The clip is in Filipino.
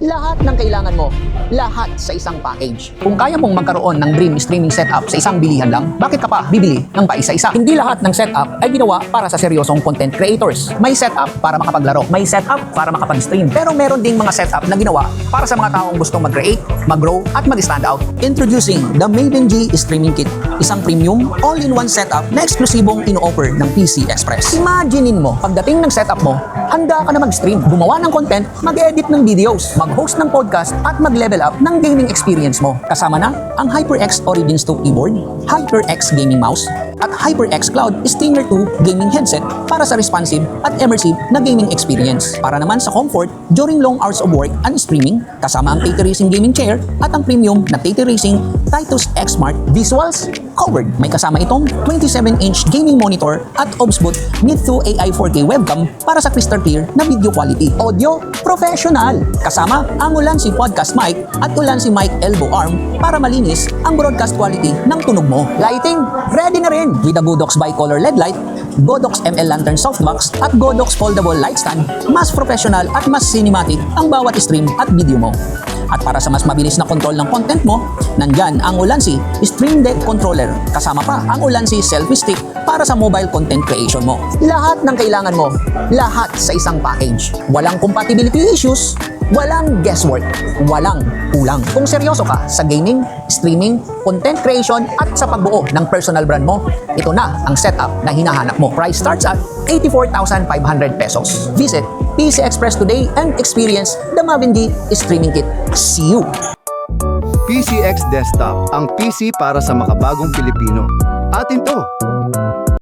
Lahat ng kailangan mo, lahat sa isang package. Kung kaya mong magkaroon ng dream streaming setup sa isang bilihan lang, bakit ka pa bibili ng paisa-isa? Hindi lahat ng setup ay ginawa para sa seryosong content creators. May setup para makapaglaro, may setup para makapag-stream. Pero meron ding mga setup na ginawa para sa mga taong gustong mag-create, mag-grow, at mag-stand out. Introducing the Maven G Streaming Kit, isang premium, all-in-one setup na eksklusibong ino-offer ng PCX. Imaginein mo, pagdating ng setup mo, handa ka na mag-stream, gumawa ng content, mag-edit ng videos, mag-host ng podcast, at mag-level up ng gaming experience mo. Kasama na ang HyperX Origins 2 keyboard, HyperX gaming mouse, at HyperX Cloud Stinger 2 gaming headset para sa responsive at immersive na gaming experience. Para naman sa comfort during long hours of work and streaming, kasama ang T-Racing gaming chair at ang premium na T-Racing Titus X Smart Visuals covered. May kasama itong 27-inch gaming monitor at OBS mid-2 AI 4K webcam para sa crystal clear na video quality. Audio professional. Kasama ang Ulansi podcast mic at Ulansi mic elbow arm para malinis ang broadcast quality ng tunog mo. Lighting, ready na rin with a Godox bicolor LED light, Godox ML lantern softbox at Godox foldable light stand. Mas professional at mas cinematic ang bawat stream at video mo. At para sa mas mabilis na control ng content mo, nandyan ang Ulansi Stream Deck Controller. Kasama pa ang Ulansi Selfie Stick para sa mobile content creation mo. Lahat ng kailangan mo, lahat sa isang package. Walang compatibility issues, walang guesswork, walang kulang. Kung seryoso ka sa gaming, streaming, content creation at sa pagbuo ng personal brand mo, ito na ang setup na hinahanap mo. Price starts at 84,500 pesos. Visit PCX today and experience the Maven G Streaming Kit. See you! PCX Desktop, ang PC para sa makabagong Pilipino. Atin to!